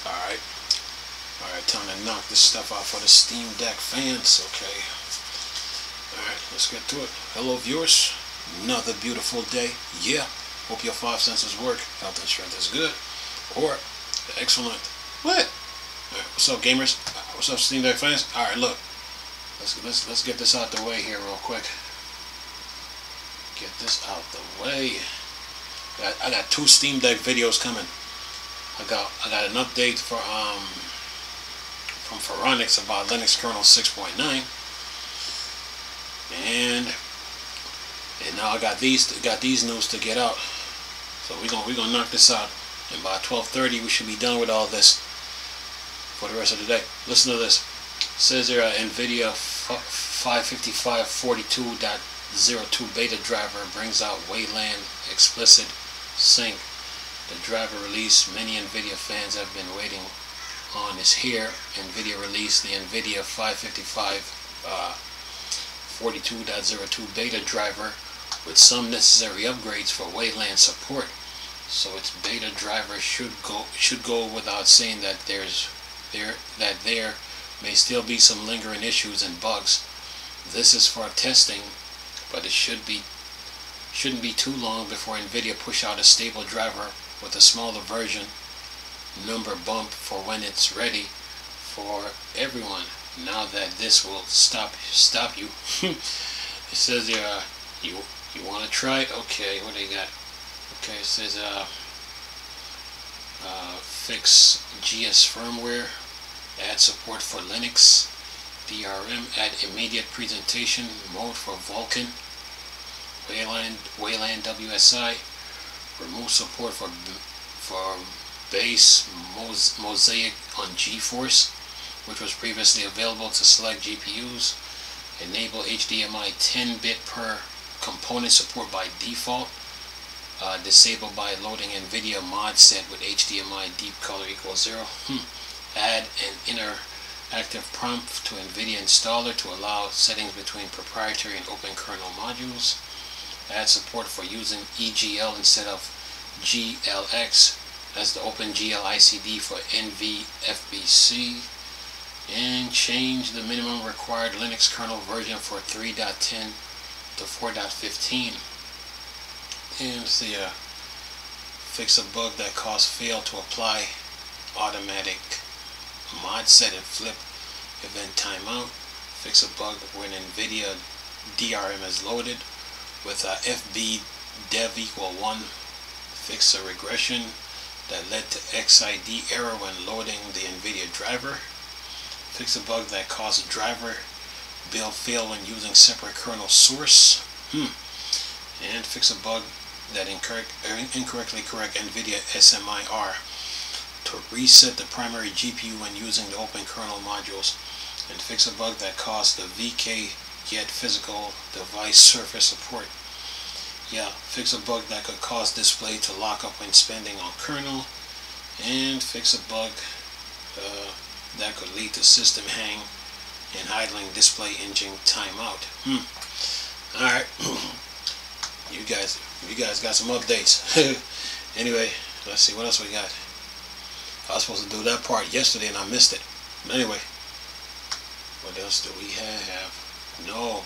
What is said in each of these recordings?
Alright. Alright, time to knock this stuff out for the Steam Deck fans. Okay. Alright, let's get to it. Hello viewers. Another beautiful day. Yeah. Hope your 5 senses work. Health and strength is good. Or excellent. What? Alright, what's up gamers? What's up Steam Deck fans? Alright, look. Let's get this out the way here real quick. Get this out the way. I got 2 Steam Deck videos coming. I got an update from Phoronix about Linux kernel 6.9, and now I got these news to get out. So we're gonna knock this out, and by 12:30 we should be done with all this for the rest of the day. Listen to this. It says here NVIDIA 55542.02 beta driver brings out Wayland explicit sync. The driver release many NVIDIA fans have been waiting on is here. NVIDIA released the NVIDIA 55542.02 beta driver with some necessary upgrades for Wayland support. So its beta driver should go without saying that there may still be some lingering issues and bugs. This is for testing, but it shouldn't be too long before NVIDIA push out a stable driver with a smaller version number bump for when it's ready for everyone. Now that this will stop you. It says here, you want to try it? Okay, what do you got? Okay, it says fix GS firmware, add support for Linux, DRM, add immediate presentation mode for Vulkan, Wayland WSI, remove support for base Mosaic on GeForce, which was previously available to select GPUs, enable HDMI 10-bit per component support by default, disable by loading NVIDIA mod set with HDMI deep color equals 0, add an interactive prompt to NVIDIA installer to allow settings between proprietary and open kernel modules, add support for using EGL instead of GLX as the OpenGL ICD for NVFBC, and change the minimum required Linux kernel version for 3.10 to 4.15. And see, fix a bug that caused fail to apply automatic mod set and flip event timeout. Fix a bug when NVIDIA DRM is loaded with FB dev equal 1. Fix a regression that led to XID error when loading the NVIDIA driver. Fix a bug that caused driver build fail when using separate kernel source. And fix a bug that incorrectly correct NVIDIA SMIR to reset the primary GPU when using the open kernel modules. And fix a bug that caused the VK get physical device surface support. Yeah, fix a bug that could cause display to lock up when spending on kernel, and fix a bug that could lead to system hang and idling display engine timeout. Alright, you guys got some updates. Anyway, let's see what else we got. I was supposed to do that part yesterday and I missed it. But anyway, what else do we have? No,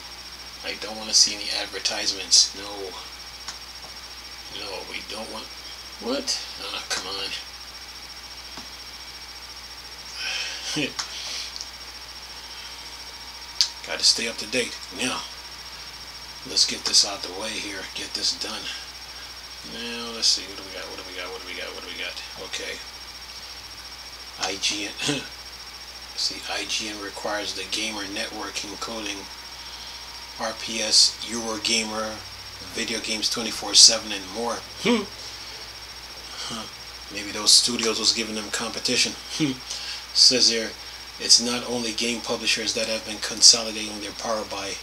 I don't want to see any advertisements. No, we don't want. What? Ah, come on. Got to stay up to date. Now, let's get this out the way here. Get this done. Now, let's see. What do we got? Okay. IGN. See, IGN requires the gamer network including RPS, Eurogamer, Video Games 24/7, and more. Maybe those studios was giving them competition. Says here, it's not only game publishers that have been consolidating their power by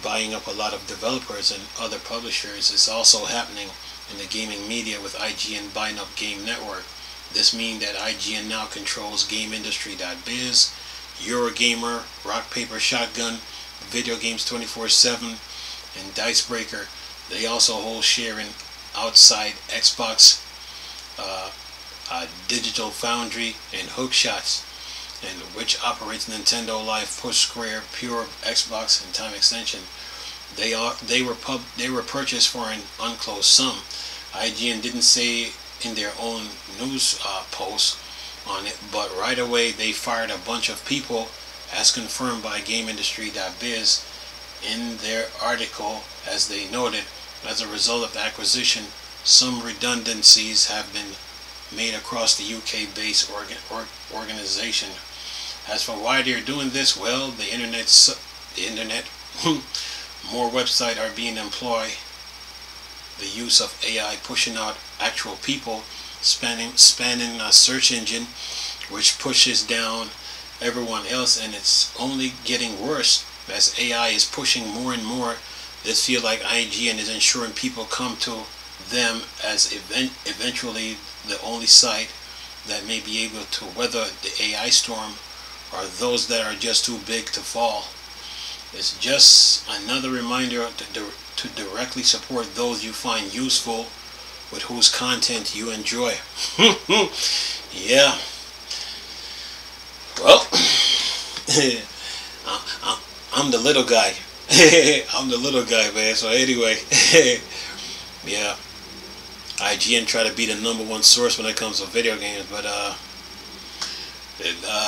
buying up a lot of developers and other publishers. It's also happening in the gaming media with IGN buying up Game Network. This means that IGN now controls GameIndustry.biz, Eurogamer, Rock Paper Shotgun, Video Games 24/7, and Dicebreaker. They also hold share in outside Xbox Digital Foundry, and Hookshots, and which operates Nintendo Life, Push Square, Pure, Xbox, and Time Extension. They were purchased for an unclosed sum. IGN didn't say in their own news post on it, but right away they fired a bunch of people, as confirmed by GameIndustry.biz in their article. As they noted, as a result of the acquisition, some redundancies have been made across the UK-based organization. As for why they're doing this, well, the internet, more websites are being employed. The use of AI pushing out actual people, spanning a search engine, which pushes down everyone else, and it's only getting worse as AI is pushing more and more. This feel like IGN is ensuring people come to them as eventually the only site that may be able to weather the AI storm, or those that are just too big to fall. It's just another reminder to directly support those you find useful, with whose content you enjoy. Yeah. Well, I'm the little guy. I'm the little guy, man. So anyway, yeah. IGN try to be the #1 source when it comes to video games, but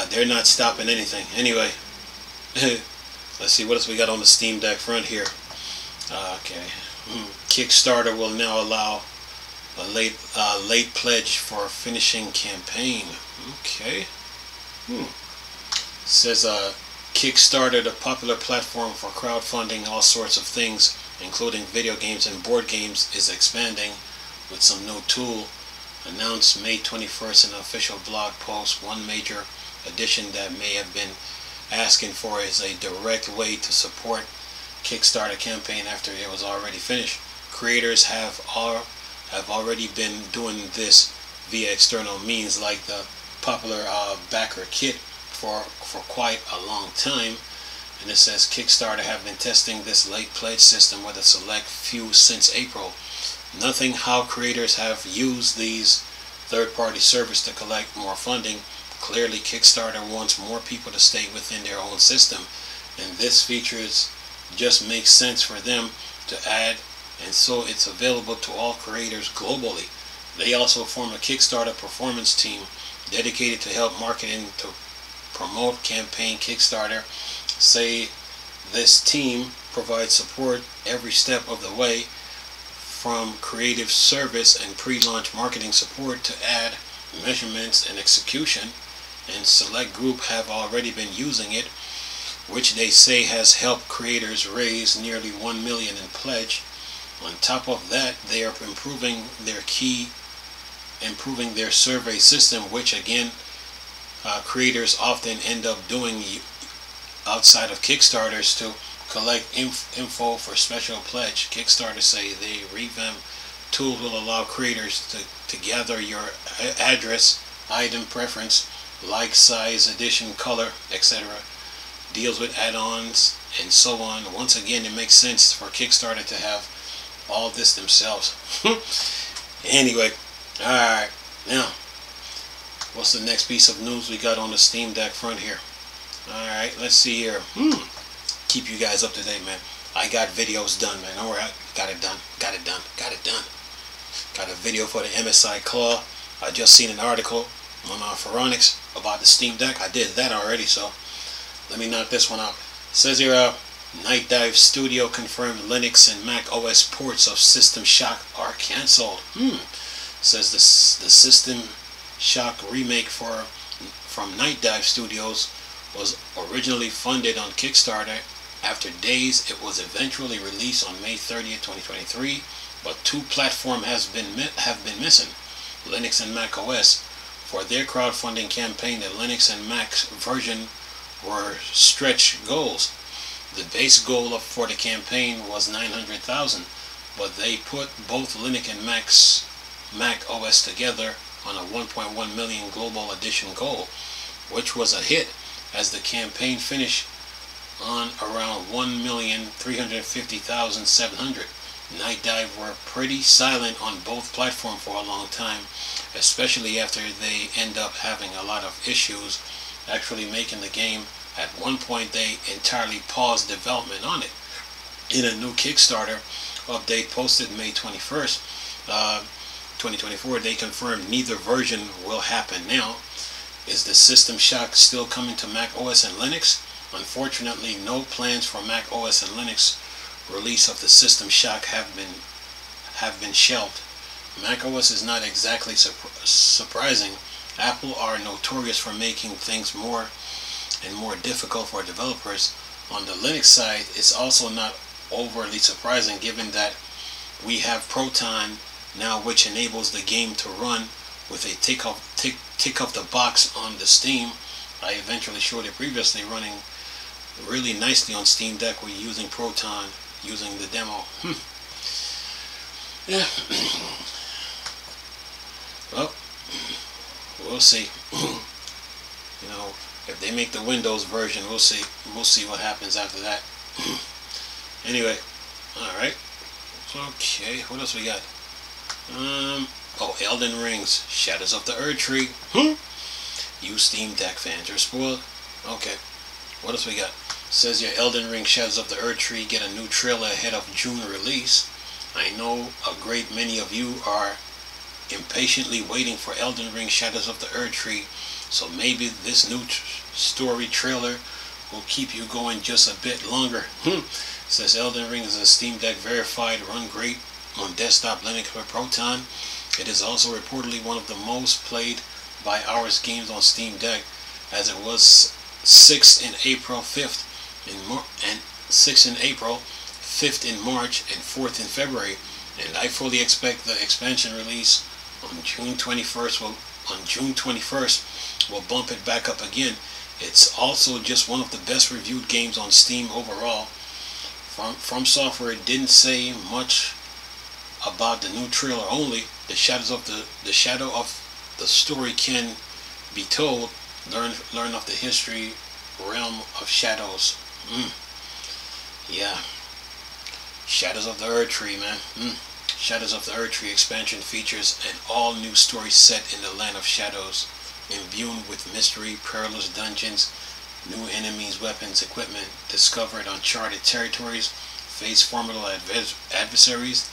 they're not stopping anything. Anyway, let's see what else we got on the Steam Deck front here. Okay, Kickstarter will now allow a late pledge for finishing campaign. Okay. Says Kickstarter, the popular platform for crowdfunding all sorts of things, including video games and board games, is expanding with some new tool. Announced May 21st in an official blog post. One major addition that may have been asking for is a direct way to support Kickstarter campaign after it was already finished. Creators have already been doing this via external means, like the popular backer kit for quite a long time. And it says Kickstarter have been testing this late pledge system with a select few since April. Nothing how creators have used these third-party services to collect more funding. Clearly Kickstarter wants more people to stay within their own system, and this features just makes sense for them to add, and so it's available to all creators globally. They also form a Kickstarter performance team dedicated to help marketing to promote campaign. Kickstarter say this team provides support every step of the way, from creative service and pre-launch marketing support to ad measurements and execution, and select group have already been using it, which they say has helped creators raise nearly $1 million in pledge. On top of that, they are improving their survey system, which again creators often end up doing outside of Kickstarters to collect info for special pledge. Kickstarter say the revamped tool will allow creators to gather your address, item preference, like, size, edition, color, etc. Deals with add-ons and so on. Once again, it makes sense for Kickstarter to have all this themselves. Anyway, alright, now what's the next piece of news we got on the Steam Deck front here? Alright, let's see here. Keep you guys up to date, man. I got videos done, man. Alright, got it done. Got a video for the MSI Claw. I just seen an article on Pharonics about the Steam Deck. I did that already, so let me knock this one out. It says here, Night Dive Studio confirmed Linux and Mac OS ports of System Shock are cancelled. Says the System Shock remake from Night Dive Studios was originally funded on Kickstarter. After days, it was eventually released on May 30th, 2023, but two platforms have been missing, Linux and Mac OS. For their crowdfunding campaign, the Linux and Mac version were stretch goals. The base goal for the campaign was $900,000, but they put both Linux and Mac OS together on a 1.1 million global edition goal, which was a hit, as the campaign finished on around 1,350,700. Night Dive were pretty silent on both platforms for a long time, especially after they end up having a lot of issues actually making the game. At one point they entirely paused development on it. In a new Kickstarter update posted May 21st, 2024, they confirmed neither version will happen now. Is the System Shock still coming to Mac OS and Linux? Unfortunately, no plans for Mac OS and Linux release of the System Shock have been shelved. Mac OS is not exactly surprising. Apple are notorious for making things more and more difficult for developers. On the Linux side, it's also not overly surprising given that we have Proton now, which enables the game to run with a tick of the box on the Steam. I eventually showed it previously, running really nicely on Steam Deck. We're using Proton, using the demo. Yeah. Well, we'll see. You know, if they make the Windows version, we'll see. We'll see what happens after that. Anyway, all right. Okay, what else we got? Oh, Elden Ring's Shadows of the Erdtree. You Steam Deck fans are spoiled. Okay, what else we got? Says your Elden Ring Shadows of the Erdtree get a new trailer ahead of June release. I know a great many of you are impatiently waiting for Elden Ring Shadows of the Erdtree, so maybe this new story trailer will keep you going just a bit longer. Says Elden Ring is a Steam Deck verified, run great on desktop Linux with Proton. It is also reportedly one of the most played by hours games on Steam Deck, as it was 6th in April, 5th in April, 5th in March, and 4th in February. And I fully expect the expansion release on June 21st will bump it back up again. It's also just one of the best reviewed games on Steam overall. From Software didn't say much about the new trailer, only the shadow of the story can be told. Learn of the history realm of shadows. Yeah, Shadows of the Erdtree, man. Shadows of the Erdtree expansion features an all-new story set in the land of shadows, imbued with mystery, perilous dungeons, new enemies, weapons, equipment, discovered uncharted territories, face formidable adversaries,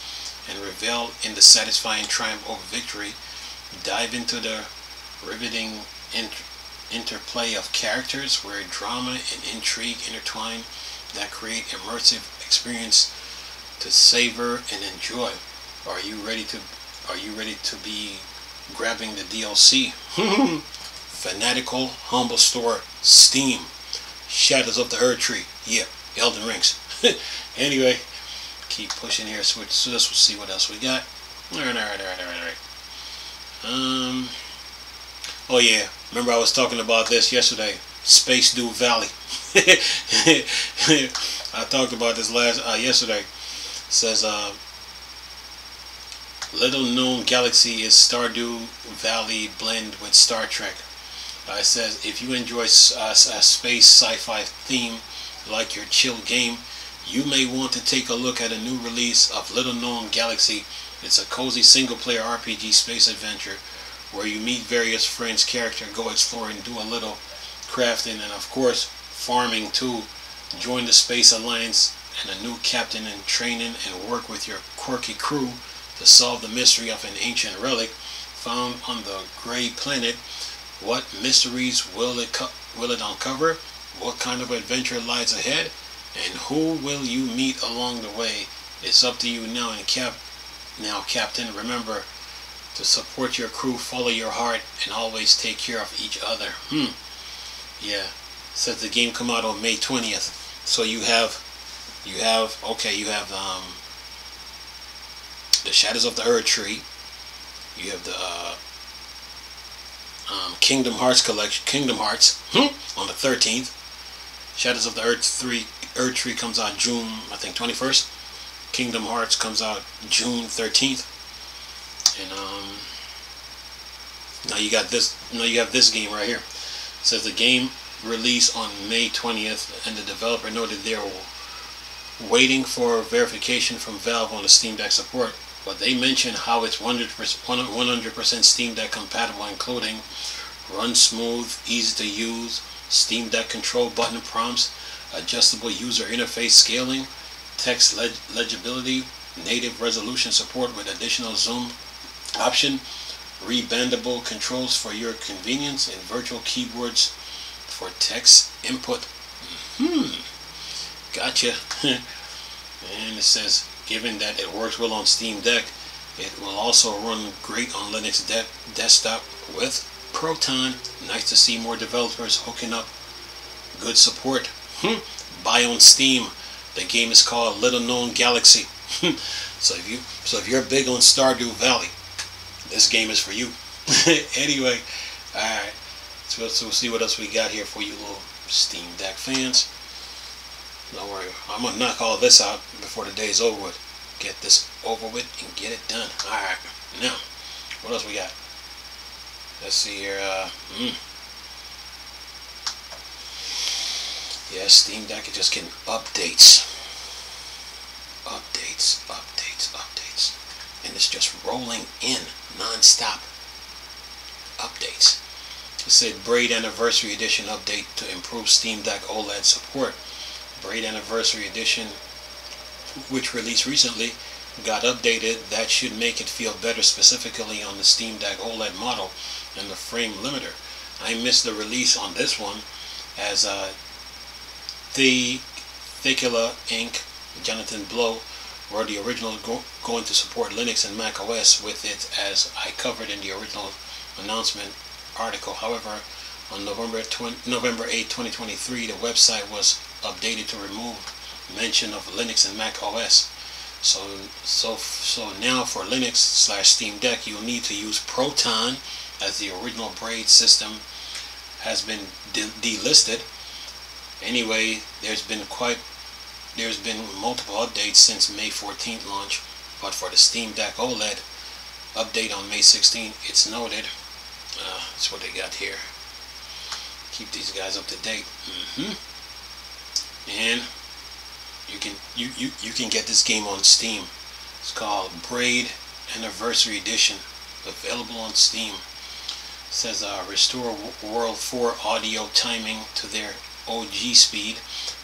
and revel in the satisfying triumph over victory. Dive into the riveting interplay of characters where drama and intrigue intertwine that create immersive experience to savor and enjoy. Are you ready to be grabbing the DLC? Fanatical Humble Store Steam Shadows of the Erdtree. Yeah, Elden Rings. Anyway, keep pushing here. So let's see what else we got. Alright. Oh yeah, remember I was talking about this yesterday. Space Dew Valley. I talked about this yesterday. It says little known galaxy is Stardew Valley blend with Star Trek. It says if you enjoy a space sci-fi theme like your chill game, you may want to take a look at a new release of Little Known Galaxy. It's a cozy single-player RPG space adventure where you meet various friends, characters, go exploring, do a little crafting, and of course farming too. Join the Space Alliance and a new captain in training, and work with your quirky crew to solve the mystery of an ancient relic found on the gray planet. What mysteries will it uncover? What kind of adventure lies ahead? And who will you meet along the way? It's up to you now. And Captain, remember to support your crew, follow your heart, and always take care of each other. Yeah. Says the game come out on May 20th. So you have the Shadows of the Erdtree. You have the Kingdom Hearts collection, Kingdom Hearts, on the 13th. Shadows of the Erdtree comes out June, I think, 21st. Kingdom Hearts comes out June 13th. And now you got this. Now you have this game right here. It says the game release on May 20th, and the developer noted there waiting for verification from Valve on the Steam Deck support, but they mentioned how it's 100% Steam Deck compatible, including run smooth, easy to use, Steam Deck control button prompts, adjustable user interface scaling, text legibility, native resolution support with additional zoom option, rebandable controls for your convenience, and virtual keyboards for text input. Gotcha. And it says, given that it works well on Steam Deck, it will also run great on Linux desktop with Proton. Nice to see more developers hooking up good support. Buy on Steam. The game is called Little Known Galaxy. So if you're big on Stardew Valley, this game is for you. Anyway, alright. So we'll see what else we got here for you little Steam Deck fans. Don't worry, I'm gonna knock all this out before the day's over with. Get this over with and get it done. Alright, now, what else we got? Let's see here. Yeah, Steam Deck is just getting updates. And it's just rolling in non-stop updates. It said Braid Anniversary Edition update to improve Steam Deck OLED support. Braid Anniversary Edition, which released recently, got updated. That should make it feel better, specifically on the Steam Deck OLED model and the frame limiter. I missed the release on this one, as Thecula Inc., Jonathan Blow, were the original going to support Linux and Mac OS with it, as I covered in the original announcement article. However, on November 8, 2023, the website was updated to remove mention of Linux and Mac OS. So now for Linux/Steam Deck, you'll need to use Proton, as the original Braid system has been delisted. Anyway, there's been multiple updates since May 14th launch, but for the Steam Deck OLED update on May 16th, it's noted. That's what they got here. Keep these guys up to date. And you can get this game on Steam. It's called Braid Anniversary Edition, available on Steam. It says restore World 4 audio timing to their OG speed,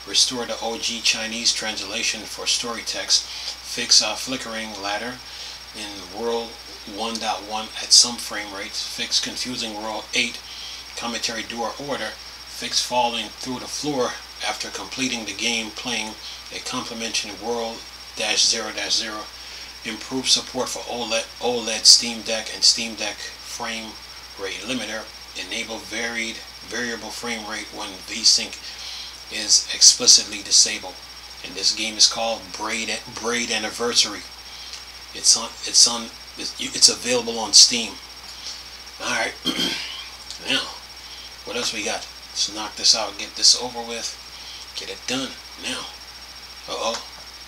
restore the OG Chinese translation for story text, fix flickering ladder in World 1.1 at some frame rates, fix confusing World 8 commentary door order, fix falling through the floor after completing the game playing a complimentary World -0-0, improve support for OLED Steam Deck and Steam Deck frame rate limiter, enable variable frame rate when VSync is explicitly disabled. And this game is called Braid Anniversary. It's available on Steam. Alright. Now, what else we got? Let's knock this out, get this over with, get it done. Now,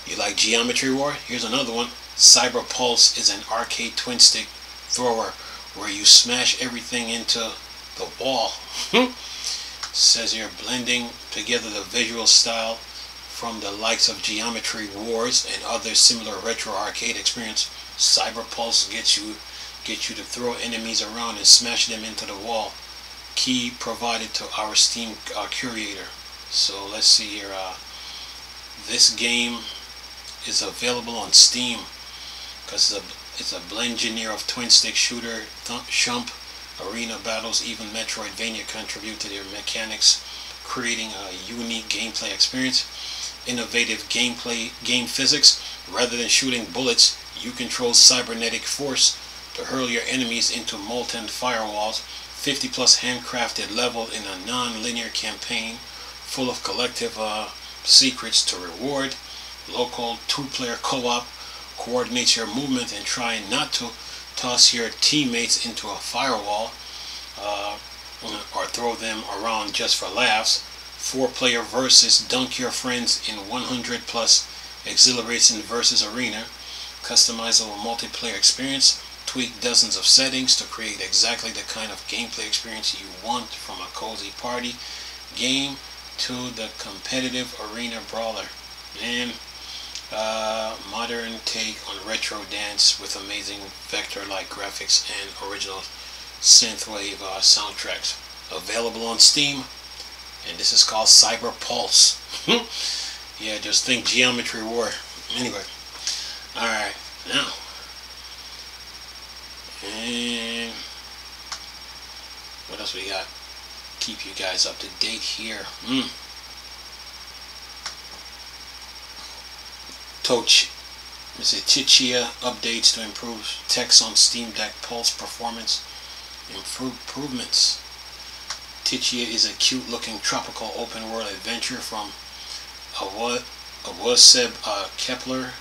you like Geometry War? Here's another one. Cyber Pulse is an arcade twin stick thrower where you smash everything into the wall. Says here, blending together the visual style from the likes of Geometry Wars and other similar retro arcade experience. Cyber Pulse gets you to throw enemies around and smash them into the wall. Key provided to our Steam curator. So let's see here. This game is available on Steam because it's a blend-engineer of twin stick shooter, shump, arena battles, even Metroidvania contribute to their mechanics, creating a unique gameplay experience. Innovative game physics. Rather than shooting bullets, you control cybernetic force to hurl your enemies into molten firewalls. 50 plus handcrafted level in a non-linear campaign full of collective secrets to reward. Local 2-player co-op coordinates your movement and try not to toss your teammates into a firewall or throw them around just for laughs. 4-player versus dunk your friends in 100 plus exhilaration versus arena. Customizable multiplayer experience. Tweak dozens of settings to create exactly the kind of gameplay experience you want, from a cozy party game to the competitive arena brawler. And Modern take on retro dance with amazing vector-like graphics and original synthwave soundtracks. Available on Steam, and this is called Cyber Pulse. Yeah, just think Geometry War. Anyway, alright, now, and what else we got? Keep you guys up to date here. Tichia updates to improve text on Steam Deck Pulse performance improvements. Tichia is a cute-looking tropical open-world adventure from Awaseb Kepler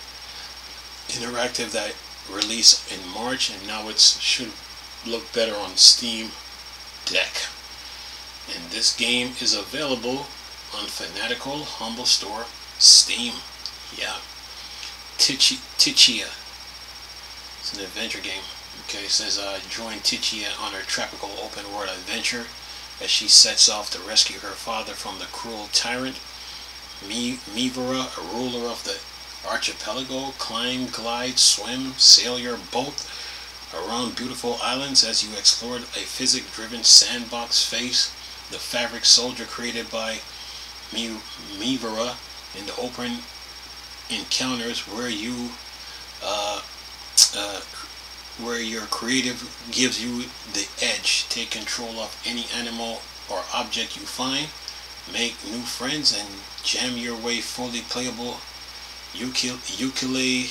Interactive that released in March, and now it should look better on Steam Deck. And this game is available on Fanatical, Humble Store, Steam. Yeah. Tichia. It's an adventure game. Okay, it says join Tichia on her tropical open world adventure as she sets off to rescue her father from the cruel tyrant Mivara, a ruler of the archipelago. Climb, glide, swim, sail your boat around beautiful islands as you explore a physics-driven sandbox. Face the fabric soldier created by Mivara in the open encounters where your creative gives you the edge. Take control of any animal or object you find, make new friends, and jam your way fully playable ukulele,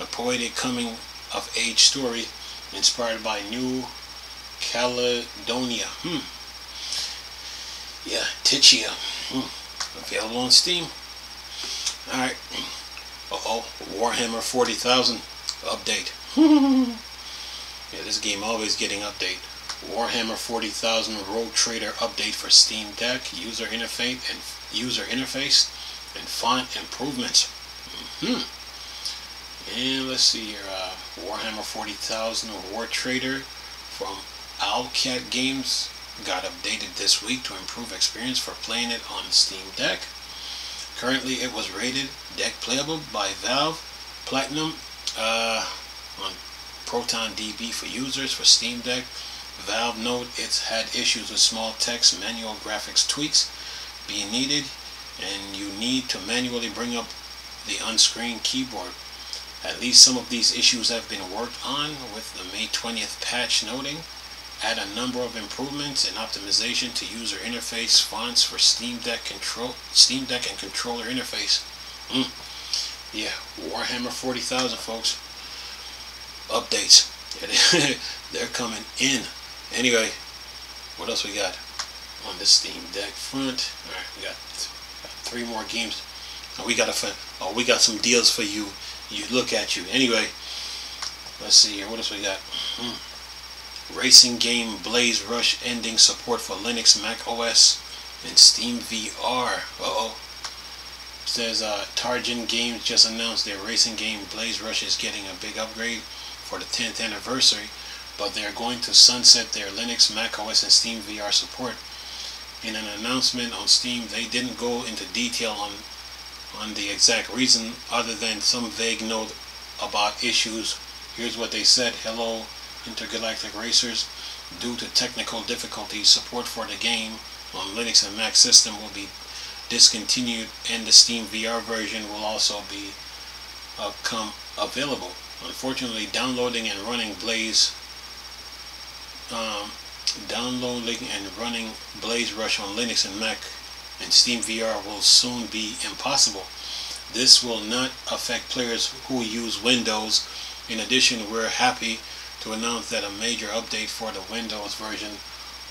a poetic coming of age story inspired by New Caledonia. Yeah, Tichia. Available on Steam. Alright. Warhammer 40,000 update. Yeah, this game always getting update. Warhammer 40,000 Rogue Trader update for Steam Deck. User interface and font improvements. And let's see here. Warhammer 40,000 War Trader from Owlcat Games got updated this week to improve experience for playing it on Steam Deck. Currently, it was rated deck playable by Valve Platinum on Proton DB for users for Steam Deck. Valve note it's had issues with small text, manual graphics tweaks being needed, and you need to manually bring up the on-screen keyboard. At least some of these issues have been worked on, with the May 20th patch noting add a number of improvements and optimization to user interface fonts for Steam Deck and controller interface. Yeah, Warhammer 40,000, folks. Updates. They're coming in. Anyway, what else we got on the Steam Deck front? Alright, we got 3 more games. We got some deals for you. Look at you. Anyway, let's see here. What else we got? Racing game Blaze Rush ending support for Linux, Mac OS, and Steam VR. It says Targin Games just announced their racing game Blaze Rush is getting a big upgrade for the 10th anniversary, but they're going to sunset their Linux, Mac OS, and Steam VR support. In an announcement on Steam, they didn't go into detail on the exact reason, other than some vague note about issues. Here's what they said. Hello, Intergalactic Racers. Due to technical difficulties, support for the game on Linux and Mac system will be discontinued, and the Steam VR version will also be come available. Unfortunately, downloading and running Blaze Rush on Linux and Mac and Steam VR will soon be impossible. This will not affect players who use Windows. In addition, we're happy to announce that a major update for the Windows version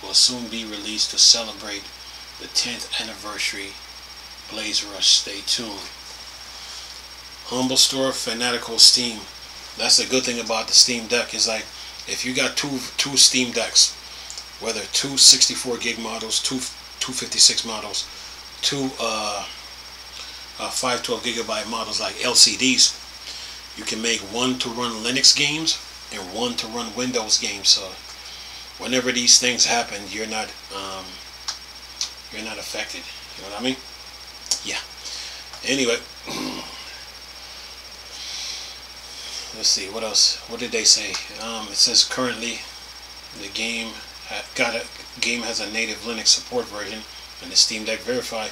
will soon be released to celebrate the 10th anniversary Blaze Rush. Stay tuned. Humble Store, Fanatical, Steam. That's the good thing about the Steam Deck, is like if you got two Steam Decks, whether two 64 gig models, two 256 models, two 512 gigabyte models like LCDs, you can make one to run Linux games and one to run Windows games. So whenever these things happen, you're not affected. You know what I mean? Yeah. Anyway. let's see, what else? What did they say? It says currently the game has a native Linux support version, and the Steam Deck Verify.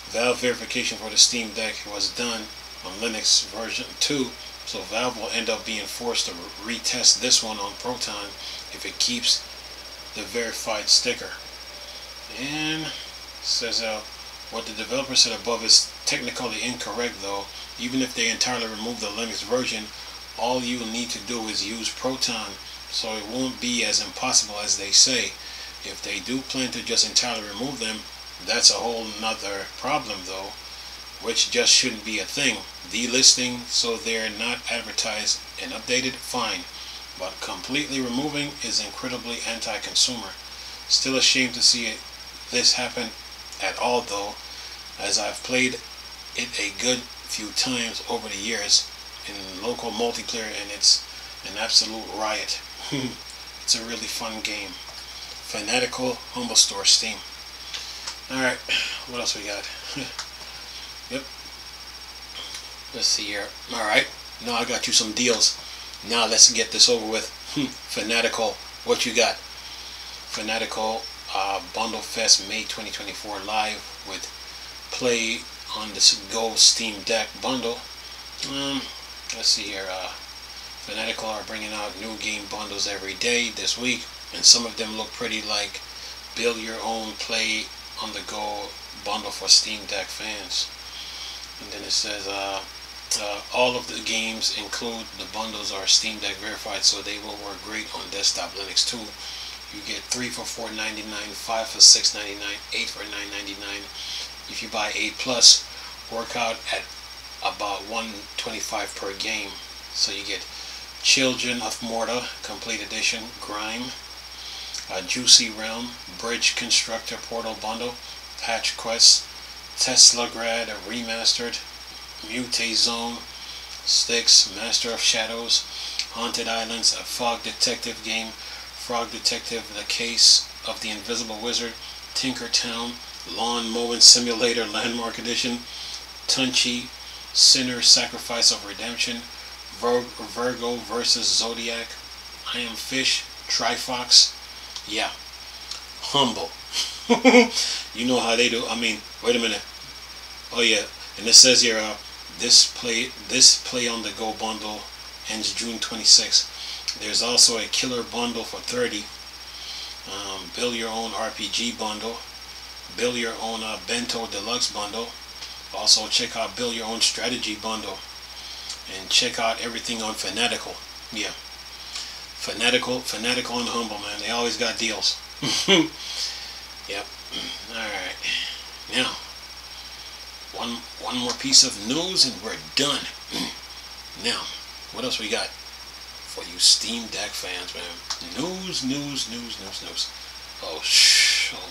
Valve verification for the Steam Deck was done on Linux version 2, so Valve will end up being forced to retest this one on Proton if it keeps the verified sticker. And it says what the developer said above is technically incorrect though. Even if they entirely remove the Linux version, all you need to do is use Proton, so it won't be as impossible as they say. If they do plan to just entirely remove them, that's a whole nother problem though, which just shouldn't be a thing. Delisting so they're not advertised and updated, fine, but completely removing is incredibly anti-consumer. Still ashamed to see this happen at all though, as I've played it a good few times over the years in local multiplayer, and it's an absolute riot. It's a really fun game. Fanatical Humble Store, Steam. Alright, what else we got? Yep. Let's see here. Alright, now I got you some deals. Now let's get this over with. Fanatical, what you got? Fanatical Bundle Fest May 2024 live with play on the Go Steam Deck bundle. Let's see here. Fanatical are bringing out new game bundles every day this week, and some of them look pretty like build your own play on the go bundle for Steam Deck fans. And then it says all of the games include the bundles are Steam Deck verified, so they will work great on desktop Linux too. You get 3 for $4.99, 5 for $6.99, 8 for $9.99. If you buy 8 plus, work out at about $125 per game. So you get Children of Morta Complete Edition, Grime, Juicy Realm, Bridge Constructor Portal Bundle, Patch Quest, Tesla Grad Remastered, Mutate Zone, Styx, Master of Shadows, Haunted Islands, a Fog Detective game, Frog Detective, The Case of the Invisible Wizard, Tinker Town, Lawn Mowing Simulator Landmark Edition, Tunchi, Sinner Sacrifice of Redemption, Virgo vs. Zodiac, I Am Fish, Trifox. Yeah, Humble. You know how they do. I mean, wait a minute. Oh yeah, and it says here, this play on the go bundle ends June 26th. There's also a killer bundle for $30. Build your own RPG bundle. Build your own Bento Deluxe bundle. Also check out Build Your Own Strategy bundle. And check out everything on Fanatical. Yeah. Fanatical and Humble, man. They always got deals. Yep. Alright. Now, one more piece of news and we're done. Now, what else we got for you Steam Deck fans, man? News. Oh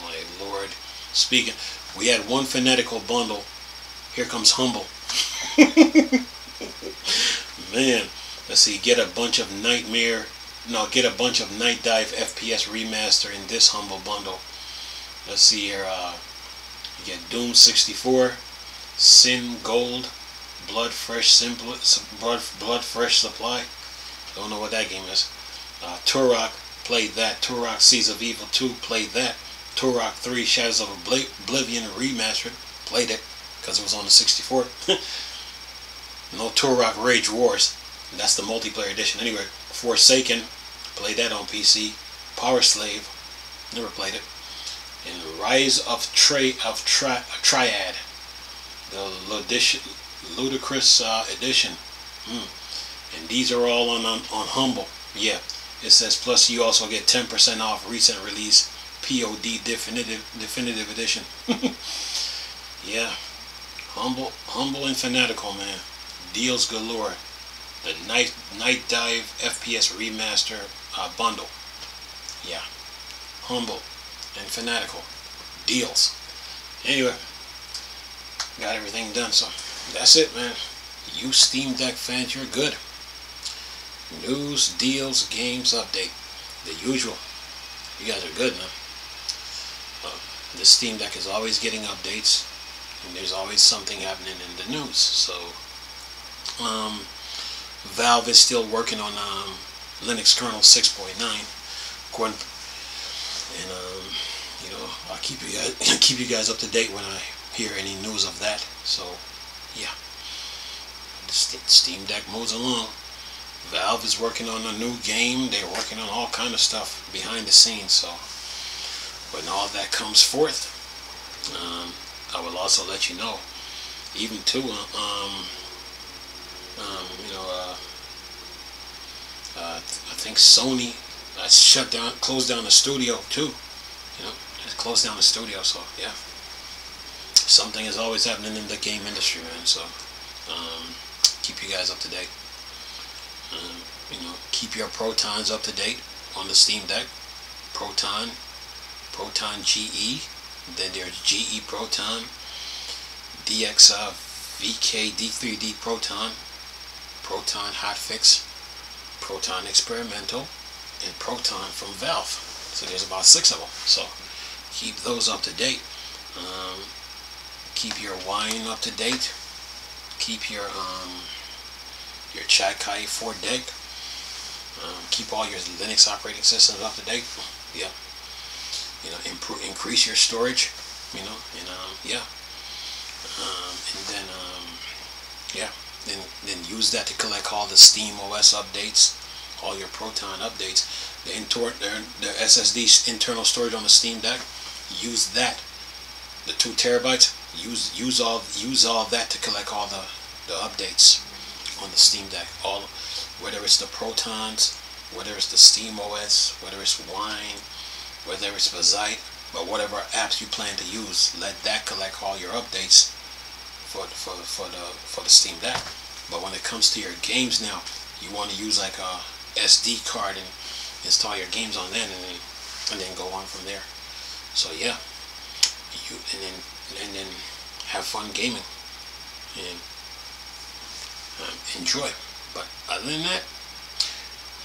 my lord. Speaking, we had one Fanatical bundle. Here comes Humble. Man, let's see, get a bunch of Night Dive FPS remaster in this Humble bundle. Let's see here, you get Doom 64, Sin Gold, Blood Fresh Supply. Don't know what that game is. Turok, played that. Turok Seas of Evil 2, played that. Turok 3 Shadows of Oblivion remastered, played it because it was on the 64. No Turok Rage Wars, that's the multiplayer edition. Anyway, Forsaken, played that on PC. Power Slave, never played it. And Rise of Triad, the Ludicrous edition. And these are all on Humble. Yeah, it says plus you also get 10% off recent release POD definitive edition. Yeah, Humble and Fanatical, man. Deals galore. The Night Dive FPS remaster bundle. Yeah, Humble and Fanatical. Deals. Anyway, got everything done, so that's it, man. You Steam Deck fans, you're good. News, deals, games, update. The usual. You guys are good, man. The Steam Deck is always getting updates, and there's always something happening in the news. So, Valve is still working on Linux kernel 6.9, according, and you know, I'll keep you guys up to date when I hear any news of that. So yeah, the Steam Deck moves along. Valve is working on a new game. They're working on all kind of stuff behind the scenes. So when all that comes forth, I will also let you know. Even too, you know, I think Sony closed down the studio too. You know, just closed down the studio. So yeah, something is always happening in the game industry, man. So keep you guys up to date. You know, keep your Protons up to date on the Steam Deck. Proton GE. Then there's GE Proton, DX VK D3D Proton, Proton Hotfix, Proton Experimental, and Proton from Valve. So there's about 6 of them. So keep those up to date. Keep your wine up to date. Keep your Chakai 4 deck. Keep all your Linux operating systems up to date. Yeah. You know, increase your storage. You know, and yeah. And then yeah. Then use that to collect all the Steam OS updates, all your Proton updates, the SSD internal storage on the Steam Deck. Use that, the 2 terabytes. Use all that to collect all the updates on the Steam Deck. All, whether it's the Protons, whether it's the Steam OS, whether it's Wine, whether it's Bazite, but whatever apps you plan to use, let that collect all your updates for the Steam Deck. But when it comes to your games now, you want to use like a SD card and install your games on that, and then go on from there. So yeah, and then have fun gaming and enjoy. But other than that,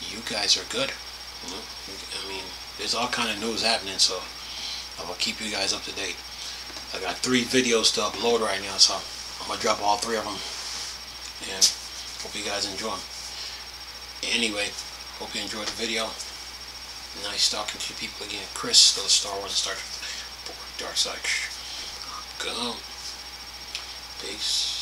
you guys are good. You know? I mean, there's all kind of news happening, so I will keep you guys up to date. I got 3 videos to upload right now, so I'm gonna drop all 3 of them, and hope you guys enjoy them. Anyway, hope you enjoyed the video. Nice talking to you people again. Chris, still a Star Wars and Star Trek Dark Side. Go. Peace.